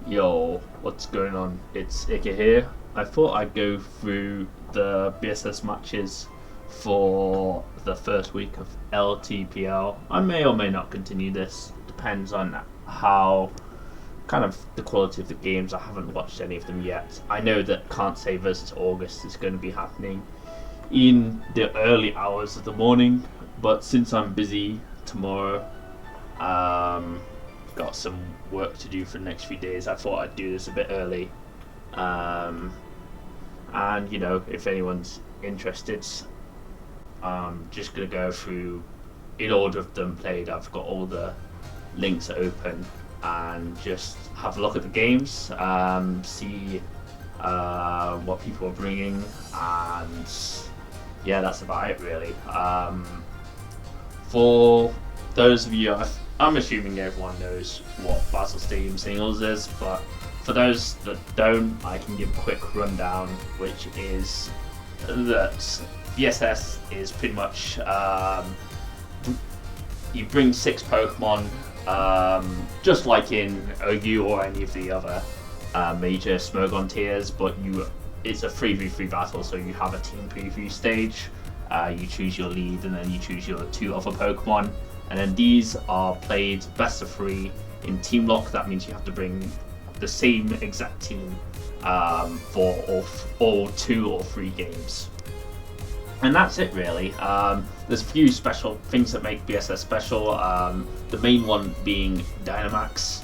Yo, what's going on? It's Ike here. I thought I'd go through the BSS matches for the first week of LTPL. I may or may not continue this, depends on how kind of the quality of the games. I haven't watched any of them yet. I know that Can't Say versus August is going to be happening in the early hours of the morning, but since I'm busy tomorrow, got some work to do for the next few days, I thought I'd do this a bit early. And you know, if anyone's interested, I'm just gonna go through in order of them played. I've got all the links open and just have a look at the games, see what people are bringing, and yeah, that's about it really. For those of you, I'm assuming everyone knows what Basel Stadium Singles is, but for those that don't, I can give a quick rundown, which is that BSS is pretty much you bring 6 Pokemon, just like in OU or any of the other major Smogon tiers, but it's a 3v3 battle, so you have a team preview stage. You choose your lead, and then you choose your 2 other Pokemon, and then these are played best of 3 in team lock. That means you have to bring the same exact team for all 2 or 3 games. And that's it really. There's a few special things that make BSS special. The main one being Dynamax.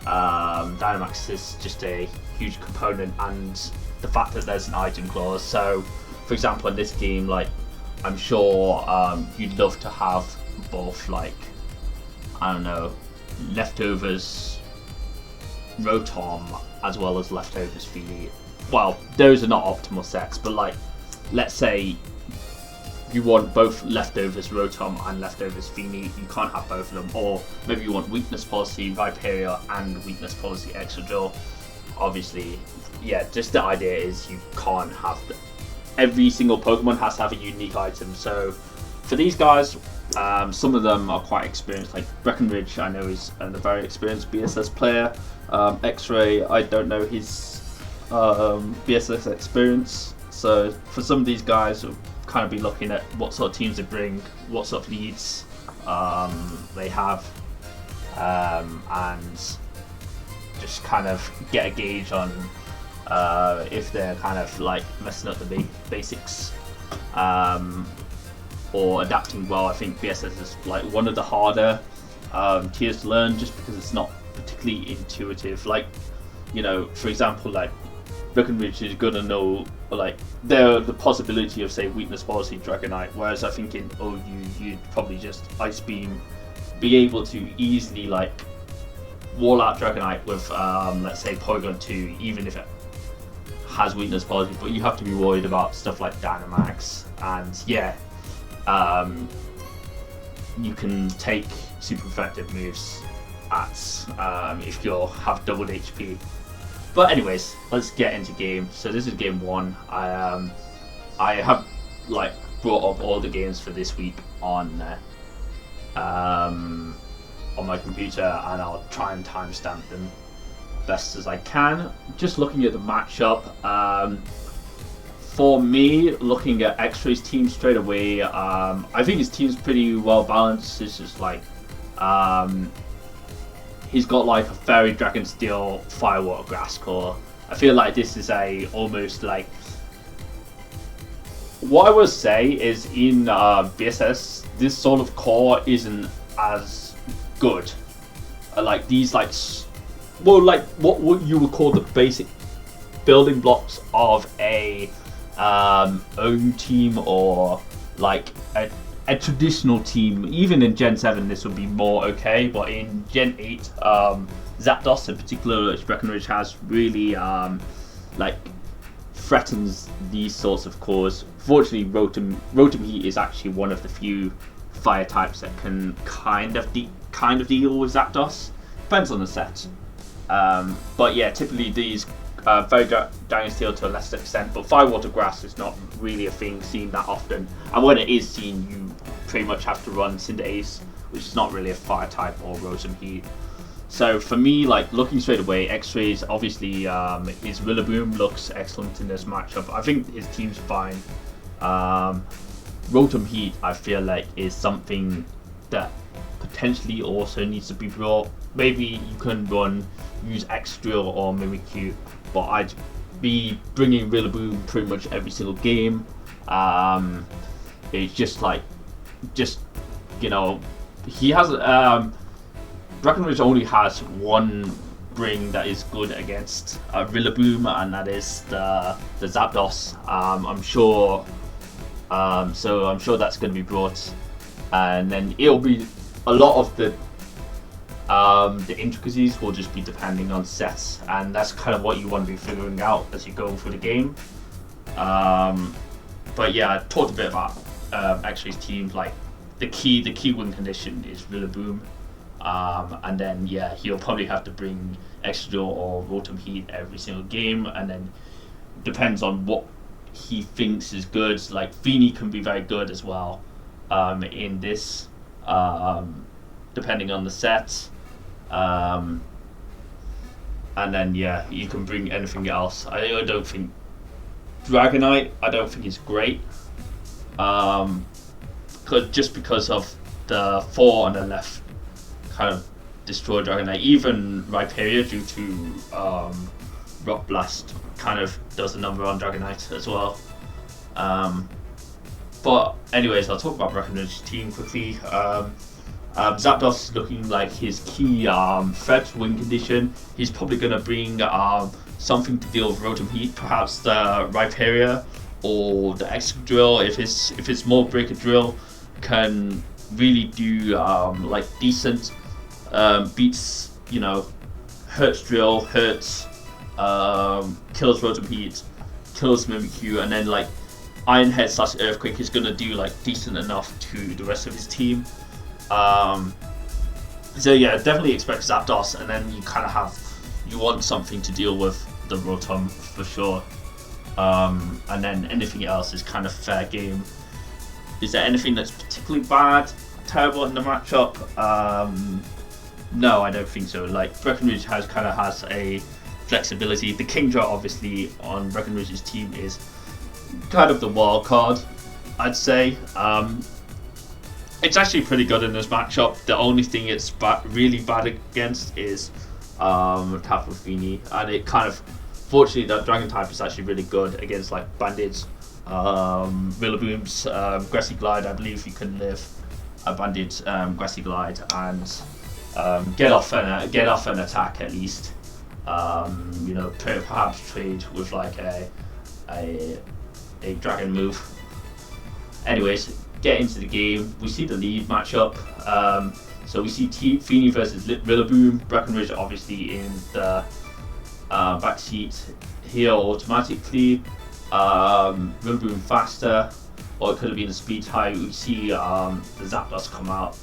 Dynamax is just a huge component, and the fact that there's an item clause. So, for example, in this game, like, I'm sure you'd love to have both, like, I don't know, leftovers Rotom as well as leftovers Feeny. Well, those are not optimal sets, but like, let's say you want both leftovers Rotom and leftovers Feeny, you can't have both of them. Or maybe you want weakness policy Viperia and weakness policy Excadrill. Obviously, yeah, just the idea is you can't have every single Pokemon has to have a unique item. So for these guys, some of them are quite experienced, like Breckinridge I know is a very experienced BSS player. Xray, I don't know his BSS experience, so for some of these guys we'll kind of be looking at what sort of teams they bring, what sort of leads they have, and just kind of get a gauge on if they're kind of like messing up the basics or adapting well. I think BSS is like one of the harder tiers to learn, just because it's not particularly intuitive. Like, you know, for example, like Breckinridge is gonna know like the possibility of, say, weakness policy Dragonite, whereas I think in OU you'd probably just Ice Beam, be able to easily like wall out Dragonite with let's say Porygon 2, even if it has weakness policy. But you have to be worried about stuff like Dynamax, and yeah, you can take super effective moves at if you have doubled HP. But anyways, let's get into game. So this is game 1. I have like brought up all the games for this week on my computer, and I'll try and timestamp them best as I can. Just looking at the matchup, for me, looking at Xray's team straight away, I think his team's pretty well balanced. It's just like he's got like a Fairy, Dragon Steel, Fire, Water, Grass core. I feel like this is almost like, what I will say is in BSS, this sort of core isn't as good. Like these, like, well, like what you would call the basic building blocks of a OU team, or like a traditional team. Even in Gen 7 this would be more okay, but in Gen 8 Zapdos in particular, which Breckinridge has, really like threatens these sorts of cores. Fortunately, Rotom Heat is actually one of the few fire types that can kind of deal with Zapdos. Depends on the set, but yeah, typically these Fairy, Dragon Steel to a lesser extent, but Fire, Water, Grass is not really a thing seen that often, and when it is seen, you pretty much have to run Cinder Ace, which is not really a fire type, or Rotom Heat. So for me, like looking straight away, Xray's obviously his Rillaboom looks excellent in this matchup. I think his team's fine. Rotom Heat, I feel like, is something that potentially also needs to be brought. Maybe you can use X-Drill or Mimikyu, but I'd be bringing Rillaboom pretty much every single game. It's just you know, he has Breckinridge only has one bring that is good against Rillaboom, and that is the Zapdos. I'm sure. So I'm sure that's going to be brought, and then it'll be a lot of the intricacies will just be depending on sets, and that's kind of what you want to be figuring out as you go through the game. But yeah, I talked a bit about Xray's team. Like the key win condition is Rillaboom. And then yeah, he'll probably have to bring X-Drill or Rotom Heat every single game, and then depends on what he thinks is good. Like Feeny can be very good as well in this, depending on the sets. And then yeah, you can bring anything else. I don't think Dragonite, I don't think is great, because of the 4 on the left kind of destroy Dragonite. Even Rhyperior, due to Rock Blast, kind of does a number on Dragonite as well. But anyways, I'll talk about Breckinridge's team quickly. Zapdos is looking like his key threat win condition. He's probably going to bring something to deal with Rotom Heat, perhaps the Rhyperior or the X-Drill. If it's more Breaker Drill, can really do like decent beats, you know, hurts Drill, hurts, kills Rotom Heat, kills Mimikyu, and then like Iron Head / Earthquake is gonna do like decent enough to the rest of his team. So yeah, definitely expect Zapdos, and then you want something to deal with the Rotom for sure. And then anything else is kind of fair game. Is there anything that's particularly bad, terrible in the matchup? No, I don't think so. Like Breckinridge has a flexibility. The Kingdra obviously on Breckinridge's team is kind of the wild card, I'd say. It's actually pretty good in this matchup. The only thing it's really bad against is Tapu Fini, and it kind of, fortunately, that Dragon type is actually really good against like Bandits, Rillaboom's Grassy Glide. I believe you can live a Bandit Grassy Glide and get off an attack at least. You know, perhaps trade with like a dragon move. Anyways, get into the game. We see the lead matchup. So we see Feeny versus Rillaboom. Breckinridge obviously in the back seat here automatically. Rillaboom faster, or it could have been a speed tie. We see the Zapdos come out.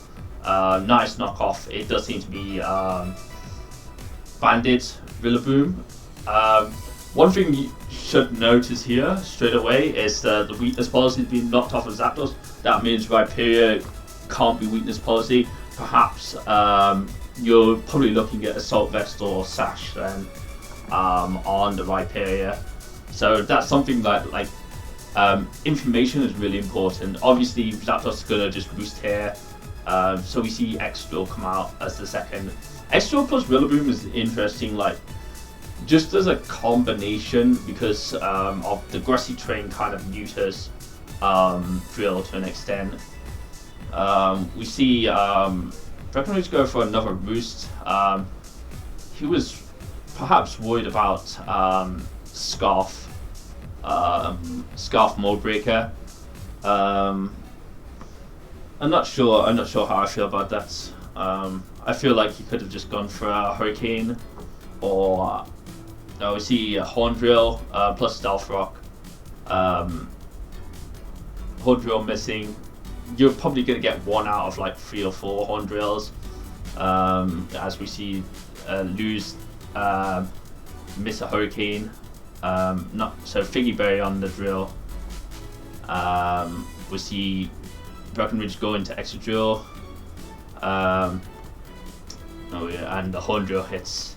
Nice knockoff. It does seem to be Bandit Rillaboom. One thing you should notice here straight away is the weakness policy has been knocked off of Zapdos. That means Rhyperior can't be weakness policy. Perhaps you're probably looking at Assault Vest or Sash then on the Rhyperior. So that's something that like information is really important. Obviously Zapdos is gonna just boost here. So we see X-Drill come out as the second. X-Drill plus Rillaboom is interesting, like just as a combination, because of the Grassy Terrain kind of neuters Drill to an extent. We see Breckinridge go for another boost. He was perhaps worried about Scarf Mold Breaker. I'm not sure how I feel about that. I feel like he could have just gone for a Hurricane, or we see a Horn Drill plus Stealth Rock. Horn Drill missing. You're probably going to get one out of like 3 or 4 Horn Drills, as we see lose, miss a Hurricane. Not so Figgy Berry on the Drill. We see Breckinridge go into Extra Drill. Oh yeah, and the 100 hits.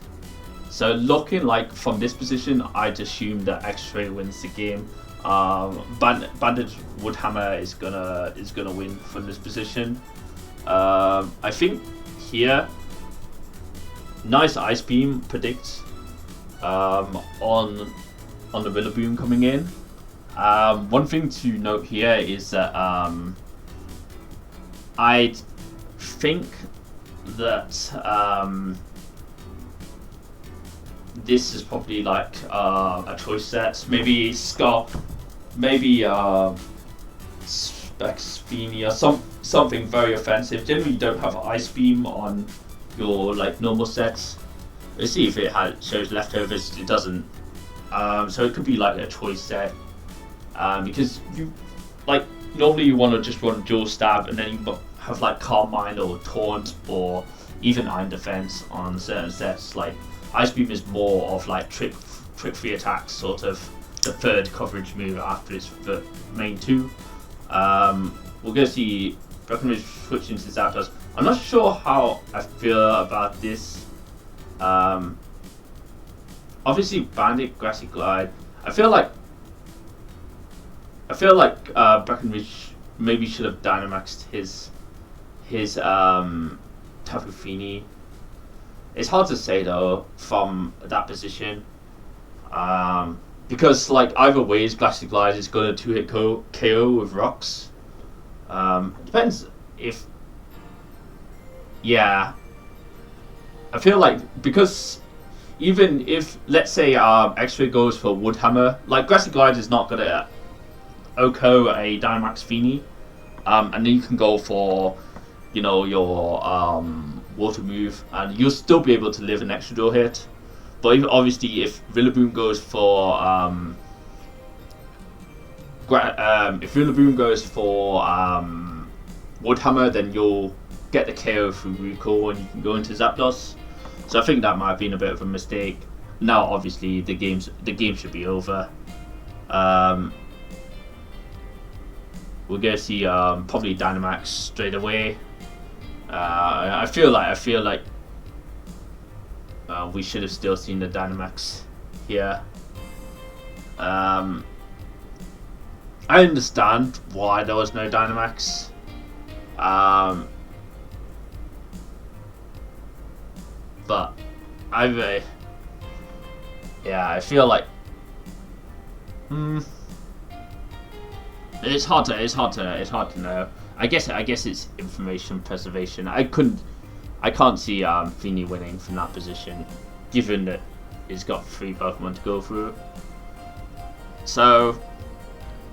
So looking like from this position, I'd assume that Xray wins the game. Bandit Woodhammer is gonna win from this position. I think here, nice Ice Beam predicts on the Rillaboom coming in. One thing to note here is that I think that this is probably like a choice set. Maybe Scarf, maybe Spexfini or something very offensive. Generally, you don't have Ice Beam on your like normal sets. Let's see if it shows leftovers. It doesn't. So it could be like a choice set. Because you like normally you want to just run dual stab and then you have like Calm Mind or Taunt or even Iron Defense on certain sets. Like Ice Beam is more of like trick free attacks, sort of the third coverage move after its main two. We're gonna see Breckinridge switch into Zapdos. I'm not sure how I feel about this. Obviously Bandit, Grassy Glide. I feel like Breckinridge maybe should have Dynamaxed his Tapu Fini. It's hard to say though from that position, because like either ways, Glassy Glide is going to 2-hit KO with rocks. Depends if, yeah. I feel like because even if let's say Xray goes for Woodhammer, like Grassy Glide is not going to Oko a Dynamax Fini, and then you can go for, you know, your water move, and you'll still be able to live an extra dual hit. But obviously, if Rillaboom goes for Woodhammer, then you'll get the KO through Recall, and you can go into Zapdos. So I think that might have been a bit of a mistake. Now, obviously, the game should be over. We're gonna see probably Dynamax straight away. I feel like we should have still seen the Dynamax here. I understand why there was no Dynamax. But I feel like it's hard to know. I guess it's information preservation. I can't see Fini winning from that position, given that it's got 3 Pokemon to go through. So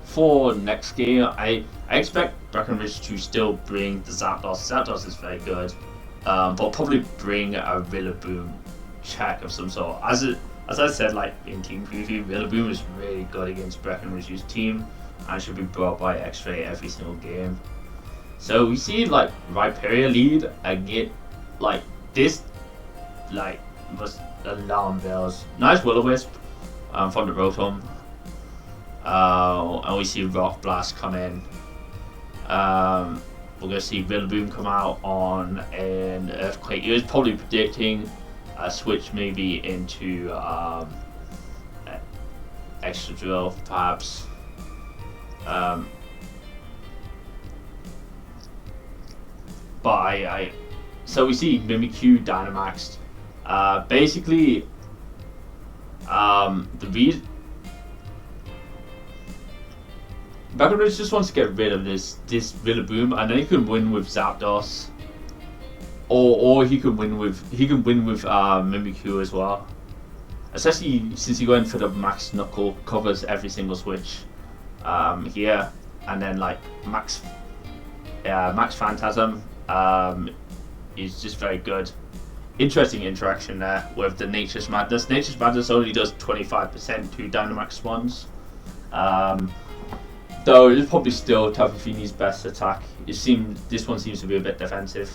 for next game, I expect Breckinridge to still bring the Zapdos. Zapdos is very good, but probably bring a Rillaboom check of some sort. As I said, like in team preview, Rillaboom is really good against Breckinridge's team and should be brought by Xray every single game. So we see like Rhyperior lead and get like this, like must alarm bells. Nice Will-O-Wisp from the Rotom. And we see Rock Blast come in. We're gonna see Rillaboom come out on an Earthquake. He was probably predicting a switch maybe into Extra Drill, perhaps. But so we see Mimikyu Dynamaxed. Basically, the reason Breckinridge just wants to get rid of this Rillaboom, and then he can win with Zapdos, or he can win with Mimikyu as well. Especially since he went for the Max Knuckle, covers every single switch here, and then like Max Phantasm is just very good. Interesting interaction there with the Nature's Madness. Nature's Madness only does 25% to Dynamax ones. Though it's probably still Tapu Fini's best attack. This one seems to be a bit defensive.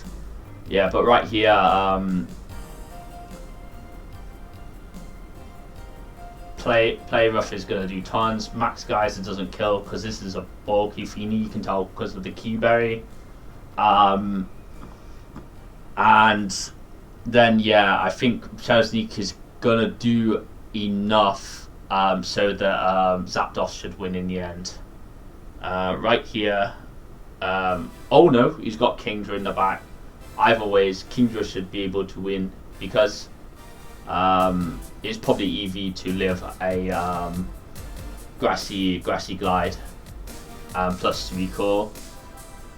Yeah, but right here, Play Rough is going to do tons. Max Geyser doesn't kill because this is a bulky Fini, you can tell because of the Key Berry. And then yeah, I think Chelsea is gonna do enough so that Zapdos should win in the end. Right here, oh no, he's got Kingdra in the back. Either ways, Kingdra should be able to win because it's probably easy to live a grassy glide plus recall,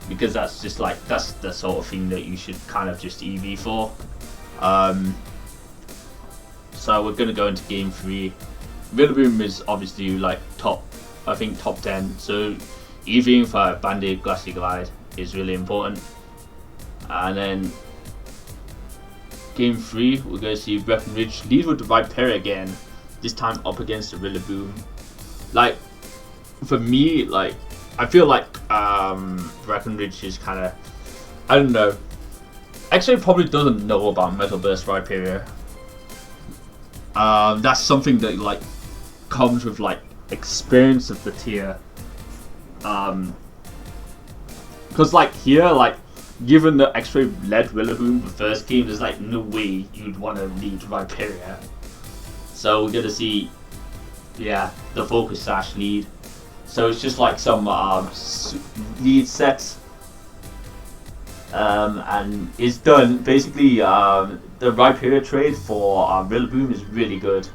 because that's just like that's the sort of thing that you should kind of just EV for. So we're gonna go into game 3. Rillaboom is obviously like top 10. So EVing for Banded Glassy Glide is really important. And then game 3, we're going to see Breckinridge lead with the Viperia again. This time up against the Rillaboom. Like for me, like I feel like Breckinridge is kind of, I don't know. Xray probably doesn't know about Metal Burst Viperia. That's something that like comes with like experience of the tier. Because like here, like given that Xray led Rillaboom the first game, there's like no way you'd want to lead Viperia. So we're gonna see, yeah, the Focus Sash lead. So it's just like some lead sets, and it's done. Basically, the Viperia trade for Rillaboom is really good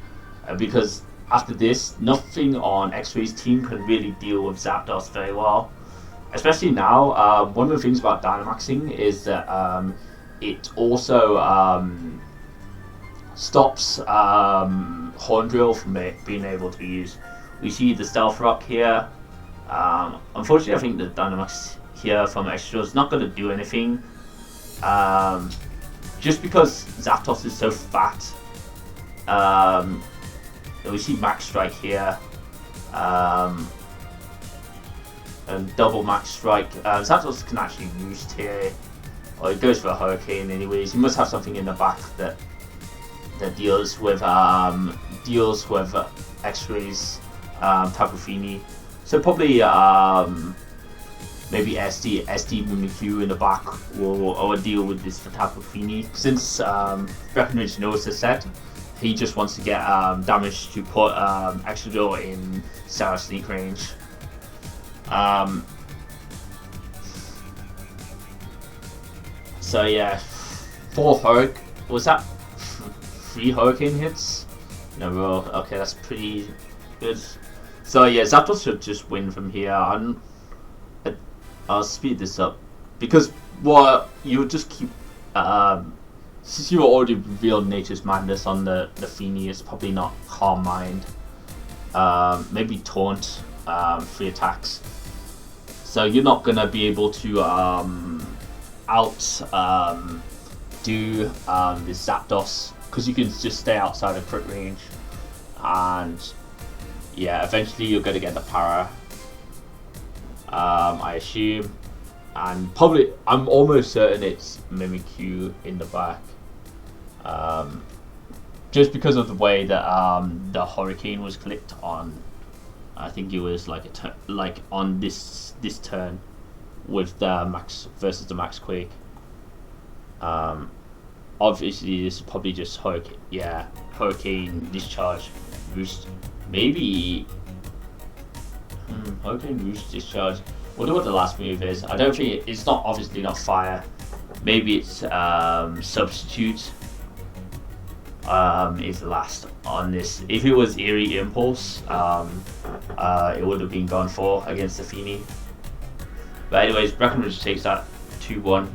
because after this, nothing on Xray's team can really deal with Zapdos very well. Especially now, one of the things about Dynamaxing is that it also stops Horn Drill from being able to be used. We see the Stealth Rock here. Unfortunately, I think the Dynamax here from Extra is not going to do anything. Just because Zapdos is so fat. We see Max Strike here. And double Max Strike. Zapdos can actually boost here. Or it goes for a Hurricane anyways. He must have something in the back that deals with X-Ray's Tapu Fini. So probably maybe SD Mimikyu in the back will deal with this for Tapu Fini. Since Breckinridge knows the set, he just wants to get damage to put Excadrill in Sarah Sneak range. So yeah, 4 Hurricane, was that 3 Hurricane hits? No, well, okay, that's pretty good. So yeah, Zapdos should just win from here. I'll speed this up because you just keep since you already revealed Nature's Madness on the Fini, it's probably not Calm Mind. Maybe Taunt, 3 attacks. So you're not gonna be able to do this Zapdos because you can just stay outside of crit range, and yeah, eventually you're gonna get the para. I assume, and probably I'm almost certain it's Mimikyu in the back. Just because of the way that the Hurricane was clicked on. I think it was like on this turn with the Max versus the Max Quake. Obviously this is probably just Hurricane. Yeah, Hurricane Discharge boost. Maybe Hurricane boost discharge. Wonder what the last move is. I don't think it's not obviously not fire. Maybe it's substitute. Is the last on this. If it was Eerie Impulse, it would have been gone for against the Fini. But anyways, Breckinridge takes that 2-1.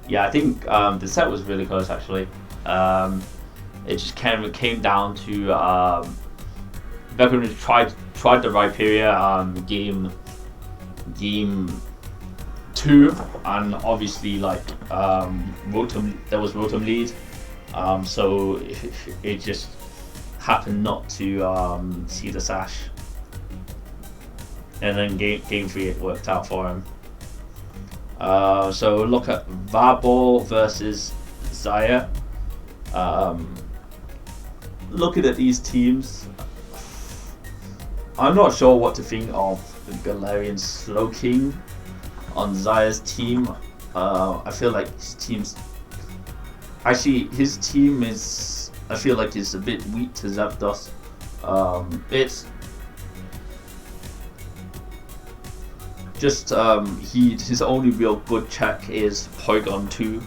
Yeah, I think the set was really close actually. It just came down to Breckinridge tried the Viperia game 2, and obviously like there was Rotom lead. So it just happened not to see the Sash, and then game 3 it worked out for him. So look at Vaboh versus Zaaya. Looking at these teams, I'm not sure what to think of the Galarian Slowking on Zaaya's team. I feel like his team's Actually, his team is, I feel like, is a bit weak to Zapdos. It's just his only real good check is Porygon 2,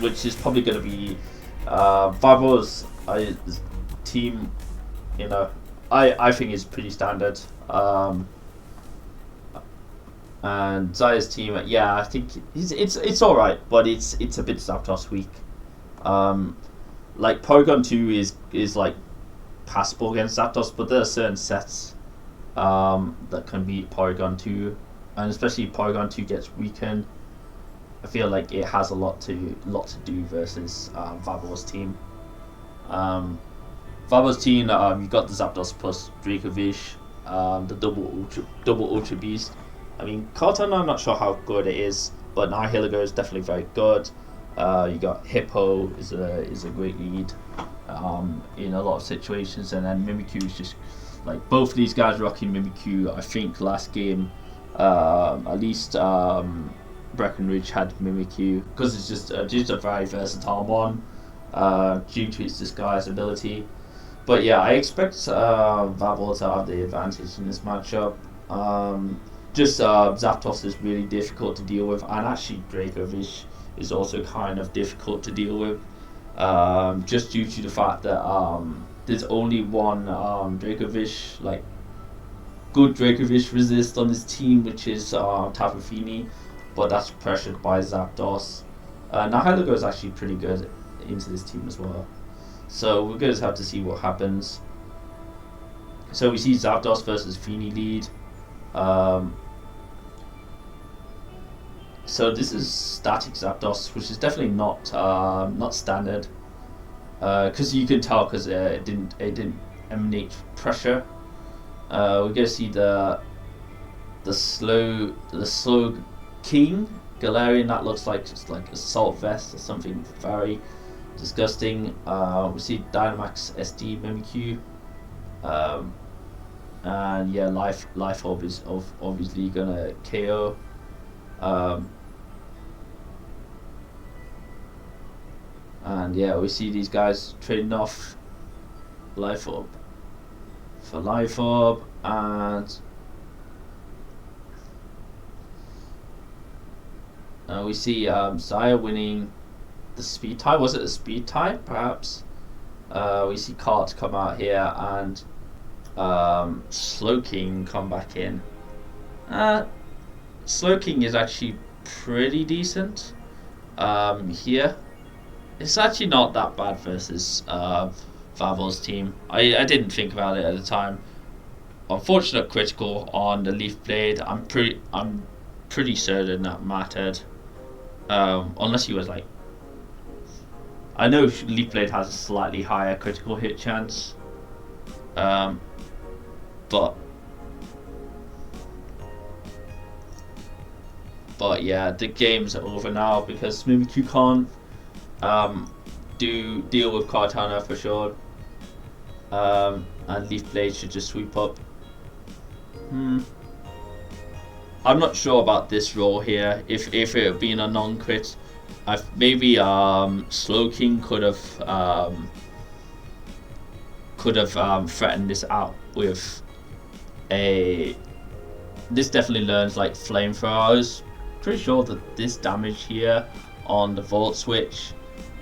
which is probably going to be Vaboh's team. You know, I think is pretty standard. And Zaaya's team, yeah, I think it's all right, but it's a bit Zapdos weak. Like Porygon 2 is like passable against Zapdos, but there are certain sets that can beat Porygon 2, and especially if Porygon 2 gets weakened, I feel like it has a lot to do versus Vaboh's team. Vaboh's team, you've got the Zapdos plus Dracovish, the double Ultra Beast. I mean, Kartana, I'm not sure how good it is, but Nihilego is definitely very good. You got Hippo is a great lead in a lot of situations, and then Mimikyu is just like both of these guys rocking Mimikyu. I think last game, at least Breckinridge had Mimikyu because it's just a very versatile one due to its disguise ability. But yeah, I expect Vaboh to have the advantage in this matchup. Zapdos is really difficult to deal with, and actually Dracovish is also kind of difficult to deal with, just due to the fact that there's only one Dracovish, like good Dracovish resist on this team, which is Tapu Fini, but that's pressured by Zapdos. Nihilego is actually pretty good into this team as well, so we're going to have to see what happens. So we see Zapdos versus Fini lead. So this is static Zapdos, which is definitely not standard, because you can tell because it didn't emanate pressure. We're gonna see the slow King Galarian. That looks like just like a salt vest or something very disgusting. We see Dynamax SD Mimikyu. And yeah, Life Orb is obviously gonna KO. And yeah, we see these guys trading off Life Orb for Life Orb, and we see Zaaya winning the speed tie. Was it a speed tie? Perhaps. We see Cart come out here and Slowking come back in. Slowking is actually pretty decent here. It's actually not that bad versus Vaboh's team. I didn't think about it at the time. Unfortunate critical on the Leaf Blade. I'm pretty certain that mattered. Unless he was like, I know Leaf Blade has a slightly higher critical hit chance. But yeah, the game's over now because Mimikyu can't deal with Kartana for sure, and Leaf Blade should just sweep up. I'm not sure about this roll here. If it had been a non-crit, maybe Slowking could have threatened this out with a. This definitely learns like Flamethrower. I was pretty sure that this damage here on the Volt Switch,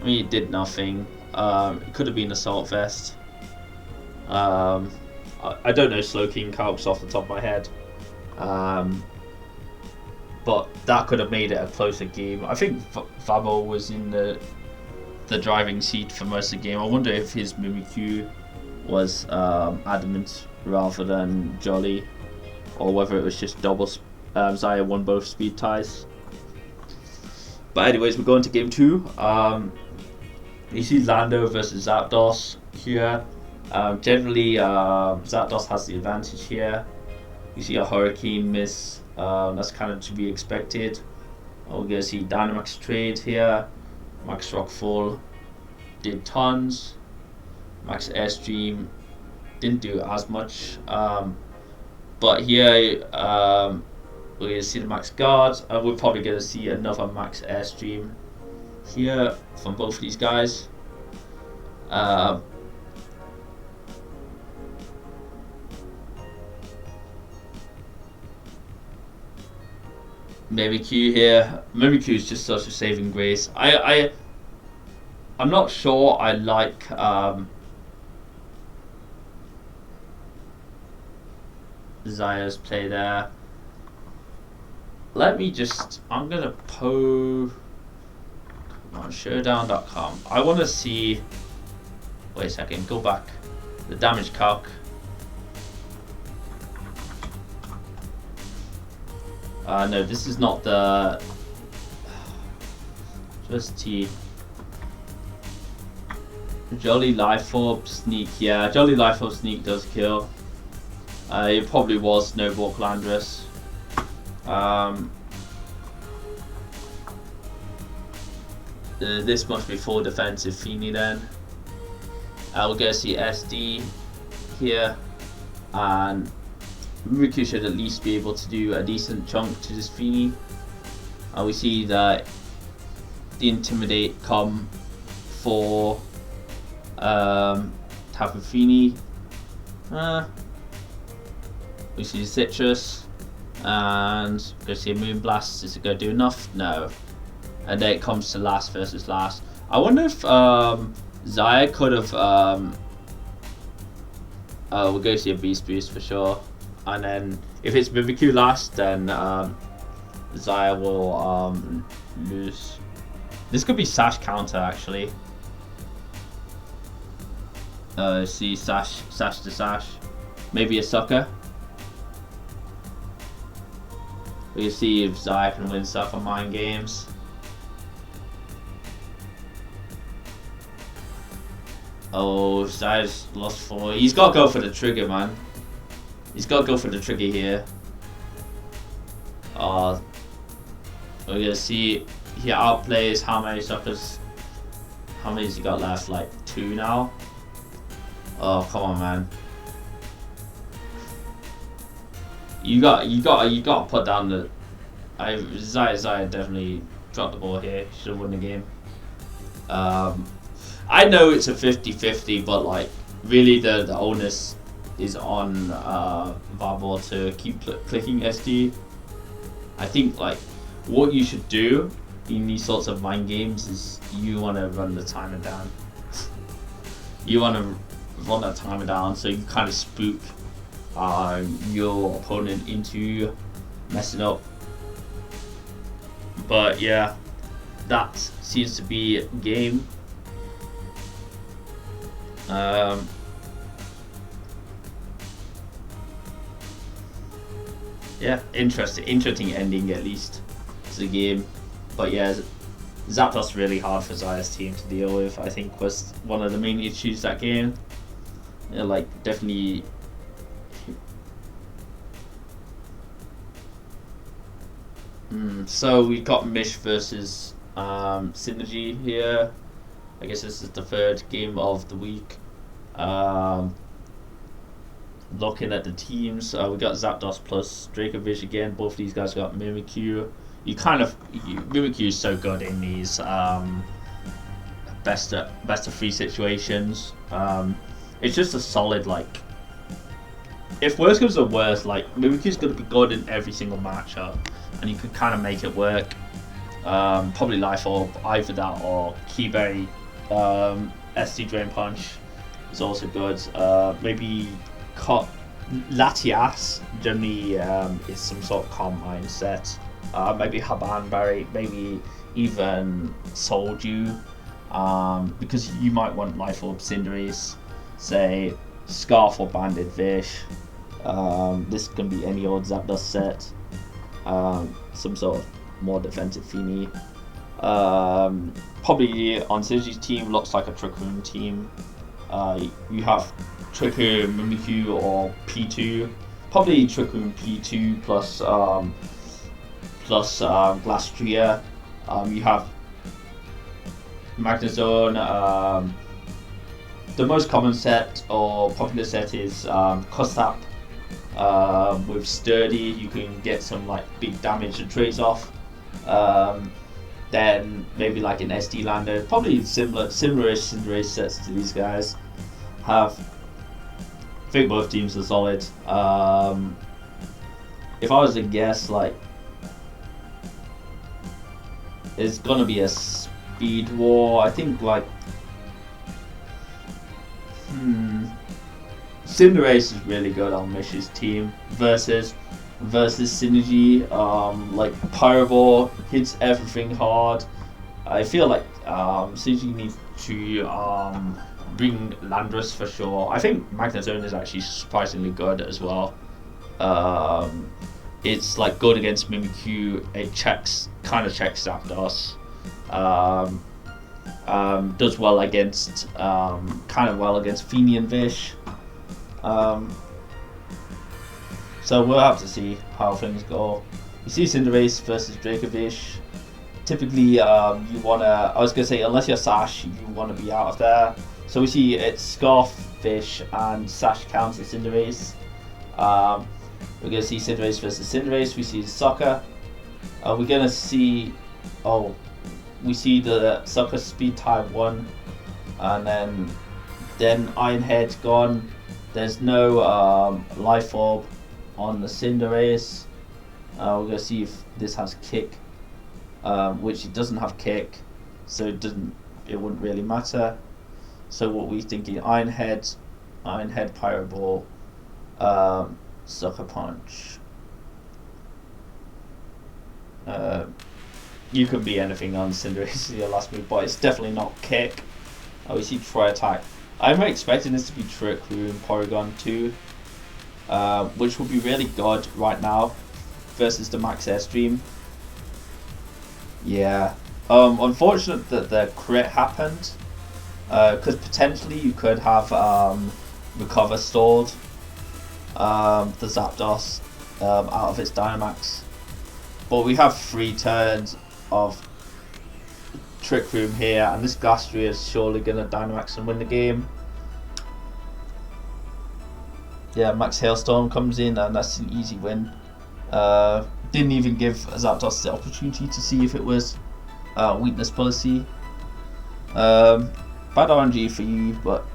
I mean, it did nothing. It could have been Assault Vest. I don't know Slowking calcs off the top of my head, but that could have made it a closer game. I think Vaboh was in the driving seat for most of the game. I wonder if his Mimikyu was adamant rather than jolly, or whether it was just double. Zaaya won both speed ties. But anyways, we're going to game 2. You see Lando versus Zapdos here. Generally, Zapdos has the advantage here. You see a Hurricane miss. That's kind of to be expected. We're going to see Dynamax trade here. Max Rock Fall did tons. Max Airstream didn't do as much. But here, we're going to see the Max Guard. We're probably going to see another Max Airstream. here from both of these guys. Mimikyu here. Mimikyu is just such a saving grace. I'm not sure I like Zaaya's play there. Let me just, I'm gonna come on, showdown.com. I want to see, wait a second, go back, the damage calc. No, this is not the, just T. Jolly Lifeorb Sneak, yeah, Jolly Lifeorb Sneak does kill. It probably was Snowball Calandrus. This must be full defensive Feeny then. We'll go see SD here, and Mimikyu should at least be able to do a decent chunk to this Feeny. We see that the Intimidate come for Tapu Fini. We see Citrus, and go see a Moonblast. Is it going to do enough? No. And then it comes to last versus last. I wonder if Zaaya could have. We'll go see a Beast Boost for sure. And then if it's Mimikyu last, then Zaaya will lose. This could be Sash counter actually. See Sash to Sash. Maybe a Sucker. We'll see if Zaaya can win stuff on Mind Games. Oh, Zaaya's lost 4. He's got to go for the trigger, man. He's got to go for the trigger here. We're going to see he outplays how many suckers. How many has he got left? Like 2 now? Oh, come on, man. You got to put down the. Zaaya definitely dropped the ball here. Should have won the game. I know it's a 50-50, but like really the onus is on Vaboh to keep clicking SD. I think like what you should do in these sorts of mind games is you want to run the timer down. You want to run that timer down so you kind of spook your opponent into messing up. But yeah, that seems to be game. Yeah, interesting ending at least to the game. But yeah, Zapdos really hard for Zaaya's team to deal with. I think was one of the main issues that game. Yeah, like definitely. So we got Mish versus Psynergy here. I guess this is the 3rd game of the week. Looking at the teams, we got Zapdos plus Dracovish again. Both of these guys got Mimikyu. Mimikyu is so good in these best of 3 situations. It's just a solid like. If worst comes to worst, like Mimikyu's gonna be good in every single matchup, and you can kind of make it work. Probably Life Orb, either that or Keyberry. SD Drain Punch is also good. Maybe Latias generally is some sort of calm mindset. Maybe Haban Berry, maybe even Soldew, because you might want Life Orb Cinderace, say Scarf or Banded Fish. This can be any old Zapdos set. Some sort of more defensive Feeny. Probably on Synergy's team looks like a Tricoon team. You have Tricoon, Mimikyu, or P2. Probably Tricoon P2 plus Glastria. You have Magnezone. The most common set or popular set is Kostap. With Sturdy, you can get some like big damage and trades off. then maybe like an SD Lander, probably similar-ish Cinderace sets to these guys have. I think both teams are solid. If I was to guess, like, it's gonna be a speed war. I think like, Cinderace is really good on Mish's team versus Synergy. Like Pyro hits everything hard. I feel like Synergy needs to bring Landorus for sure. I think Magnezone is actually surprisingly good as well. It's like good against Mimikyu. It kind of checks Zapdos. Does well against kind of well against Feeny and Vish. So we'll have to see how things go. You see Cinderace versus Dracovish. Typically, you wanna. I was gonna say, unless you're Sash, you wanna be out of there. So we see it's Scarf, Fish, and Sash counts as Cinderace. We're gonna see Cinderace versus Cinderace. We see Soccer. We're gonna see. Oh, we see the Soccer Speed type 1, and then Ironhead gone. There's no Life Orb on the Cinderace. We're gonna see if this has Kick, which it doesn't have Kick, so it wouldn't really matter. So what we thinking? Ironhead, Pyro Ball, Sucker Punch. You could be anything on Cinderace your last move, but it's definitely not Kick. We see Tri Attack. I'm expecting this to be Trick Room, Porygon 2, which would be really good right now versus the Max Airstream. Yeah. Unfortunate that the crit happened, because potentially you could have Recover stalled the Zapdos out of its Dynamax. But we have 3 turns of Trick Room here, and this Gastly is surely going to Dynamax and win the game. Yeah, Max Hailstorm comes in, and that's an easy win. Didn't even give Zapdos the opportunity to see if it was weakness policy. Bad RNG for you, but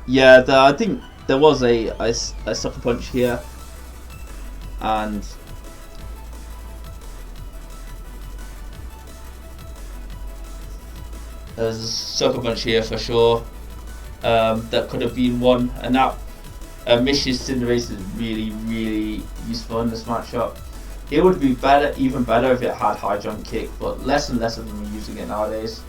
yeah, I think there was a Sucker Punch here, and there's a Sucker Punch here for sure. That could have been one, and that Mish's Cinderace is really useful in this matchup. It would be even better if it had High Jump Kick, but less and less of them are using it nowadays.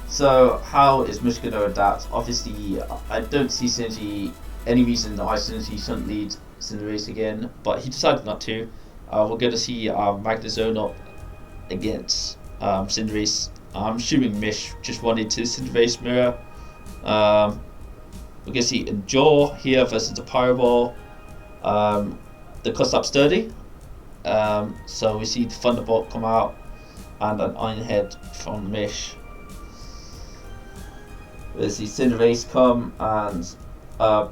So how is Mish going to adapt? Obviously, I don't see Synergy any reason why Synergy shouldn't lead Cinderace again, but he decided not to. We're going to see Magnezone up against Cinderace. I'm assuming Mish just wanted to Cinderace mirror. We're going to see Endure here versus the Pyro Ball. The cost up sturdy. So we see the Thunderbolt come out and an Ironhead from Mish. We see Cinderace come, and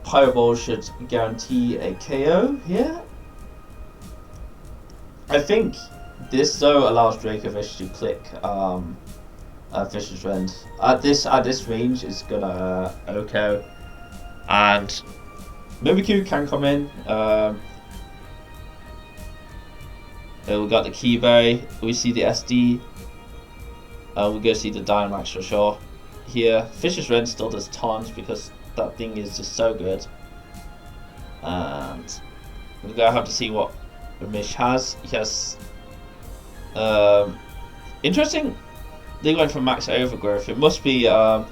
Pyro Ball should guarantee a KO here. I think this though allows Dracovish to click Fisher's Rend. At this range, it's gonna OHKO, and Mimikyu can come in. We got the Keyberry. We see the SD. We're gonna see the Dynamax for sure. Here, Fisher's Rend still does tons because that thing is just so good. And we're gonna have to see what Mish has. He has interesting. They went for Max Overgrowth. It must be Wood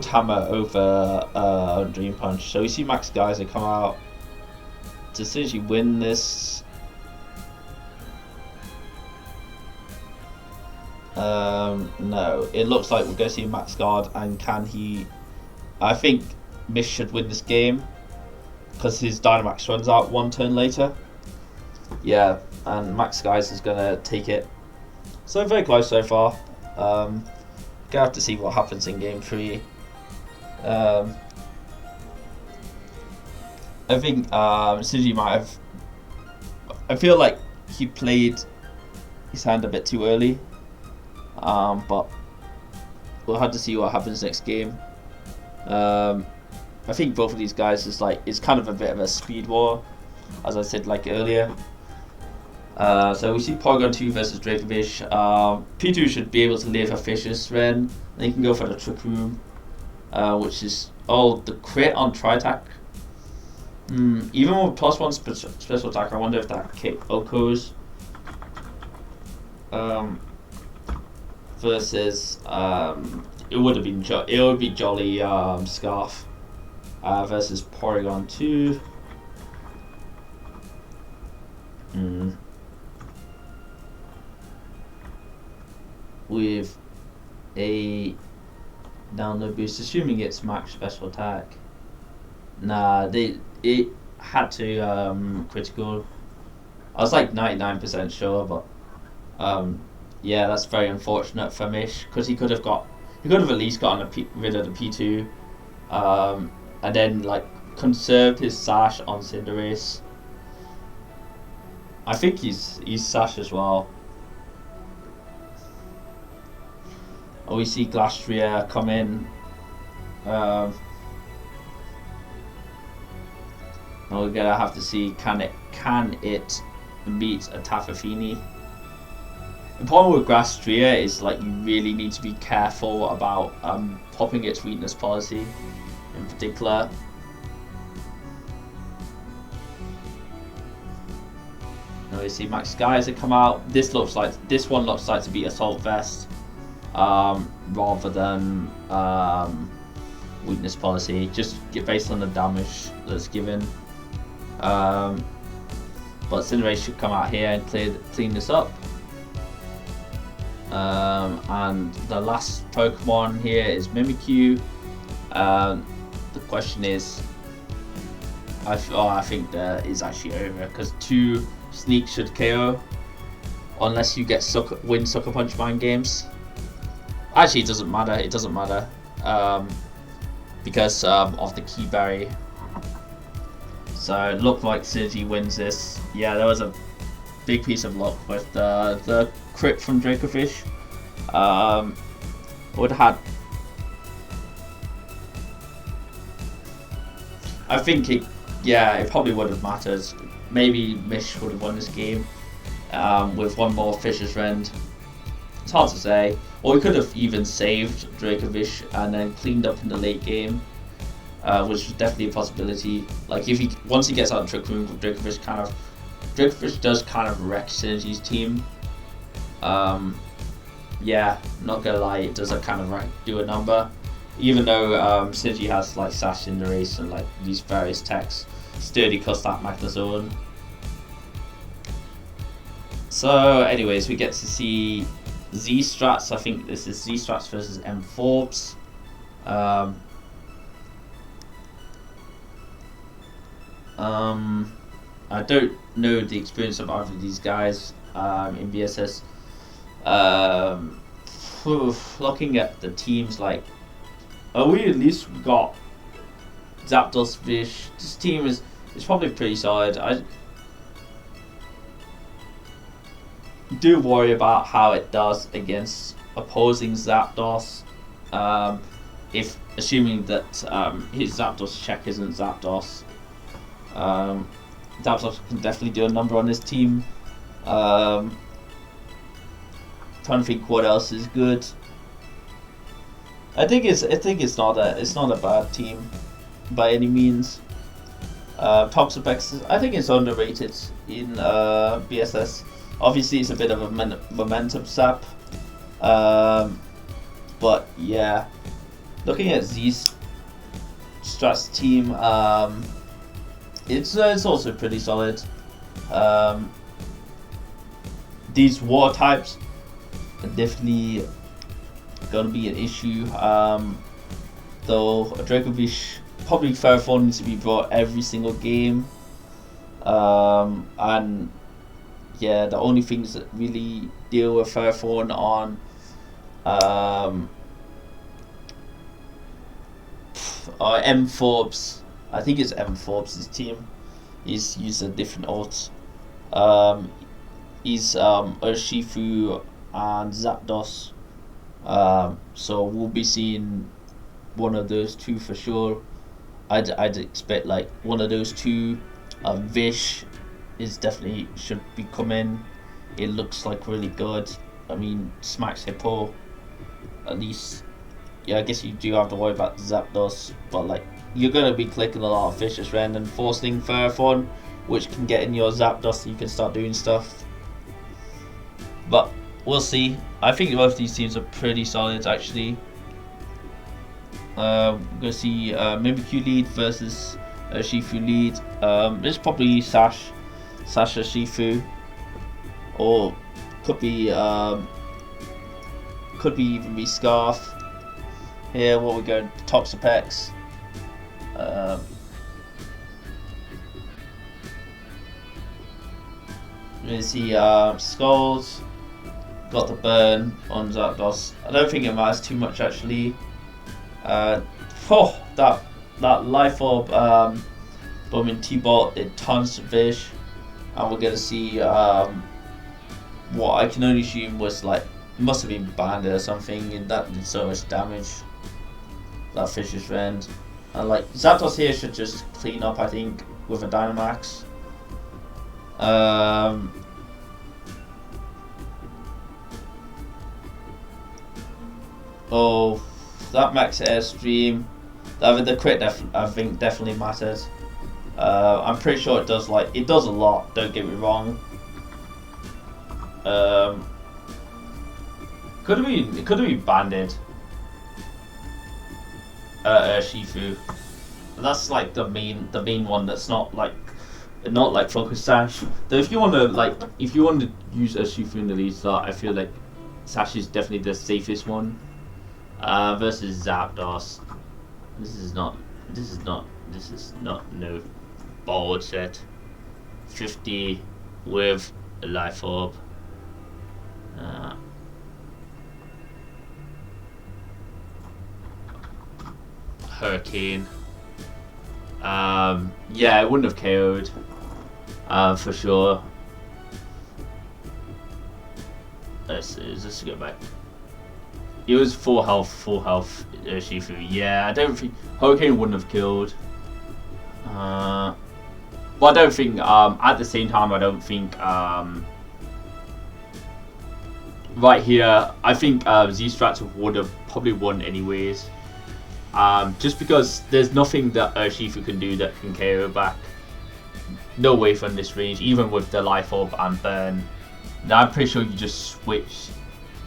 Hammer over Dream Punch. So we see Max Geyser come out to essentially win this. No, it looks like we're going to see Max Guard, and can he? I think Mish should win this game because his Dynamax runs out 1 turn later. Yeah, and Max Geyser is going to take it. So very close so far. Gonna have to see what happens in game 3. I think Synergy might have I feel like he played his hand a bit too early. But we'll have to see what happens next game. I think both of these guys it's kind of a bit of a speed war, as I said like earlier. So we see Porygon 2 versus Dracovish. P2 should be able to live a Fisher's Ren. Then you can go for the Trick Room, which is the crit on Tri-Attack. Even with +1 special attack, I wonder if that kick Okos. Versus it would be Jolly Scarf versus Porygon 2. With a download boost, assuming it's max special attack. Nah, it had to critical. I was like 99% sure, but yeah, that's very unfortunate for Mish, because he could have at least gotten rid of the P2, and then like conserved his Sash on Cinderace. I think he's Sash as well. Oh, we see Glastria come in. We're gonna have to see can it beat a Tafafini. The problem with Glastria is like you really need to be careful about popping its weakness policy in particular. Now we see Max Geyser come out. This one looks like to be Assault Vest, rather than weakness policy, just based on the damage that's given. But Cinderace should come out here and clean this up. And the last Pokemon here is Mimikyu. The question is, I think that is actually over, because 2 Sneak should KO unless you get win Sucker Punch mind games. Actually, it doesn't matter. Because of the Key Berry. So it looked like Psynergy wins this. Yeah, there was a big piece of luck with the crit from Dracovish. Would have had. I think it probably would have mattered. Maybe Mish would have won this game with one more Fisher's Rend. It's hard to say. Or he could have even saved Dracovish and then cleaned up in the late game, which was definitely a possibility. Like once he gets out of Trick Room, Dracovish does kind of wreck Synergy's team. Yeah, not gonna lie, it does kind of do a number. Even though Synergy has like Sash in the race and like these various techs, sturdy cuts that Magnezone. So anyways, we get to see Zstrats. I think this is Zstrats versus Emforbes. I don't know the experience of either of these guys in BSS. Looking at the teams, like, we at least got Zapdos, Vish. This team is probably pretty solid. I do worry about how it does against opposing Zapdos. If assuming that his Zapdos check isn't Zapdos, Zapdos can definitely do a number on this team. Trying to think what else is good. I think it's not a bad team by any means. Toxapex, I think it's underrated in BSS. Obviously, it's a bit of a momentum sap. But yeah, looking at Zstrats team, it's also pretty solid. These water types are definitely gonna be an issue. Though Dracovish probably Ferrothorn needs to be brought every single game. And yeah, the only things that really deal with Ferrothorn on Emforbes. I think it's Emforbes' team. He's used a different ult. Is Urshifu and Zapdos. So we'll be seeing one of those two for sure. I'd expect like one of those two. Vish is definitely should be coming. It looks like really good. I mean, Smacks Hippo, at least. Yeah, I guess you do have to worry about Zapdos, but like you're gonna be clicking a lot of Vicious Rend and forcing Ferrothorn, which can get in your Zapdos so you can start doing stuff. But we'll see. I think both these teams are pretty solid actually. We're gonna see Mimikyu lead versus Shifu lead. It's probably Sasha Shifu, or could be even be Scarf. Here, what we go Toxapex. You see Skulls got the burn on Zapdos. I don't think it matters too much actually. That Life Orb Bowman T-Bot did tons of Vish, and we're gonna see what I can only assume was like must have been banded or something, and that did so much damage. That Vicious Rend, and like Zapdos here should just clean up I think with a Dynamax. Oh, that Max Airstream, the crit I think definitely mattered. I'm pretty sure it does a lot. Don't get me wrong. Could have been banded. Shifu. That's like the main one. That's not like Focus Sash. Though if you want to use a Shifu in the lead slot, I feel like Sash is definitely the safest one. Versus Zapdos. This is not no board set. 50 with a Life Orb. Hurricane. Yeah, it wouldn't have KO'd. For sure. Let's go back. It was full health Shifu. Yeah, I don't think Hurricane wouldn't have killed. But I don't think at the same time I don't think right here I think Zstrats would have probably won anyways. Just because there's nothing that Shifu can do that can KO back. No way from this range, even with the Life Orb and Burn. Now I'm pretty sure you just switch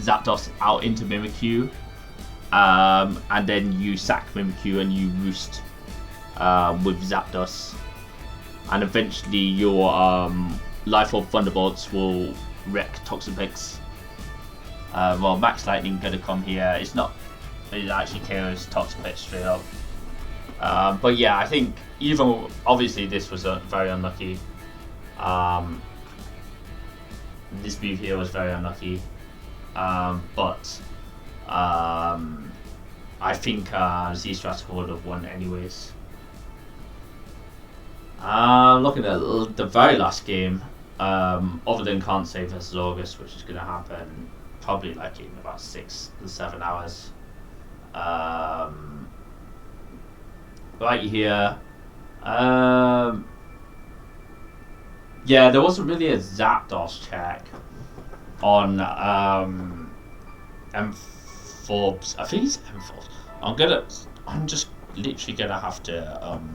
Zapdos out into Mimikyu, and then you sack Mimikyu and you roost with Zapdos, and eventually your Life Orb Thunderbolts will wreck Toxapex. Well, Max Lightning gonna come here. It actually KOs Toxapex straight up. But yeah, I think even obviously this was very unlucky. This move here was very unlucky. But I think Zstrats would have won anyways. Looking at the very last game, other than Can't Save versus August, which is going to happen probably like in about 6 to 7 hours. Right here, yeah, there wasn't really a Zapdos check on Emforbes. I think it's Emforbes. I'm just literally gonna have to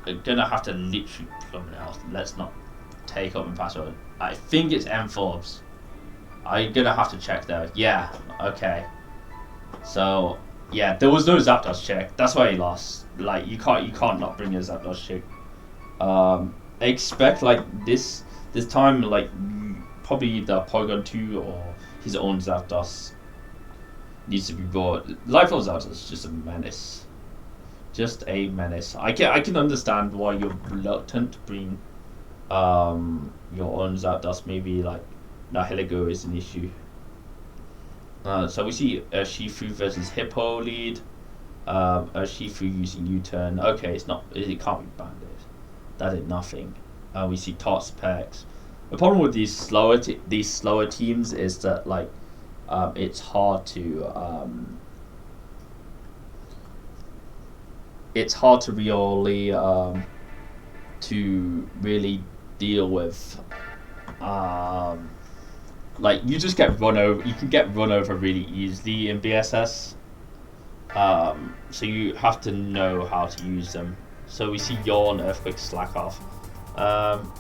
literally plumb it out. Let's not take up my password. I think it's Emforbes. I'm gonna have to check though. Yeah, okay. So yeah, there was no Zapdos check. That's why he lost. Like you can't not bring a Zapdos check. I expect like this time like probably the Porygon 2 or his own Zapdos needs to be brought. Life Orb Zapdos is just a menace. Just a menace. I can understand why you're reluctant to bring your own Zapdos. Maybe like Nihilego is an issue. So we see Shifu versus Hippo lead. Shifu using U-turn. Okay, it can't be banded. that did nothing. We see Tots perks. The problem with these slower teams is that like it's hard to really deal with like you just get run over. You can get run over really easily in BSS. So you have to know how to use them. So we see Yawn, Earthquake, Slack Off.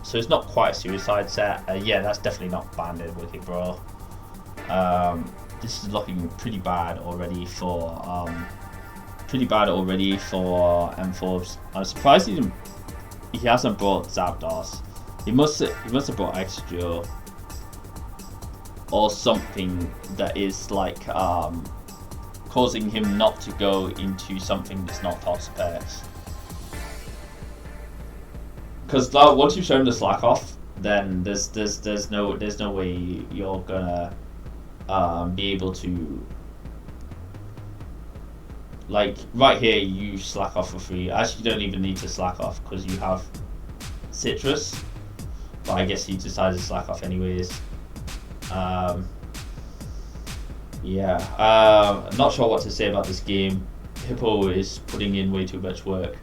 So it's not quite a suicide set. Yeah, that's definitely not banded Wicked Brawl. This is looking pretty bad already for Emforbes. I'm surprised he hasn't brought Zapdos. He must have brought Extra or something that is like causing him not to go into something that's not top specs. Because once you've shown the Slack Off, then there's no way you're gonna be able to, like right here you Slack Off for free. Actually, you don't even need to Slack Off because you have Citrus, but I guess he decided to Slack Off anyways. I'm not sure what to say about this game. Hippo is putting in way too much work.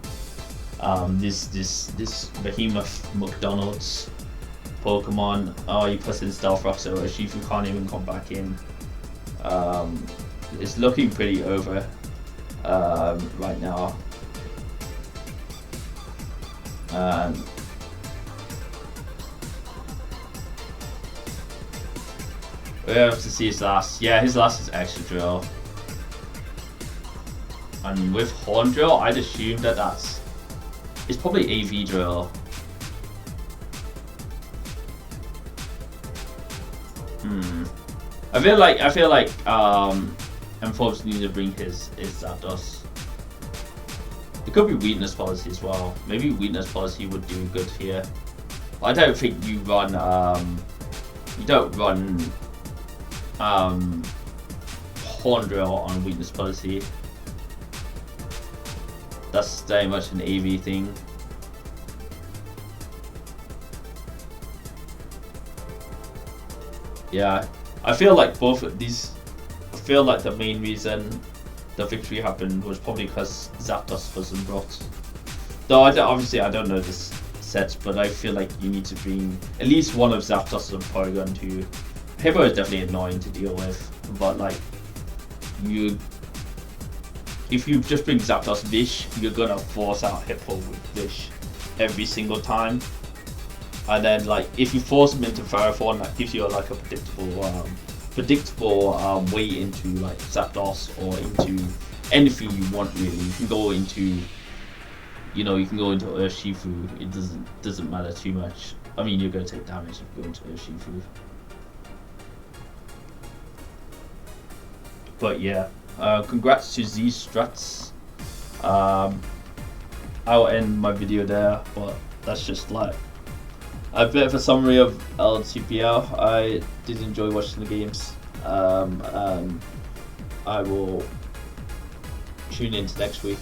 This behemoth McDonald's Pokemon. Oh, you put in Stealth Rock, so Urshifu can't even come back in. It's looking pretty over right now. We have to see his last. Yeah, his last is Extra Drill. And with Horn Drill, I'd assume that it's probably AV Drill. I feel like Emforbes needs to bring his Zapdos. It could be Weakness Policy as well. Maybe Weakness Policy would do good here. I don't think you run Horn Drill on Weakness Policy. That's very much an AV thing. Yeah, I feel like both of these. I feel like the main reason the victory happened was probably because Zapdos wasn't brought. Though obviously I don't know this set, but I feel like you need to bring at least one of Zapdos and Porygon to. Hippo is definitely annoying to deal with, but like if you just bring Zapdos Vish, you're gonna force out Hippo with Vish every single time. And then like if you force him into Ferrothorn, that gives you like a predictable way into like Zapdos or into anything you want really. You can go into Urshifu. It doesn't matter too much. I mean, you're gonna take damage if you go into Urshifu. But yeah, congrats to Zstrats. I'll end my video there, but that's just like a bit of a summary of LTPL. I did enjoy watching the games. I will tune in to next week.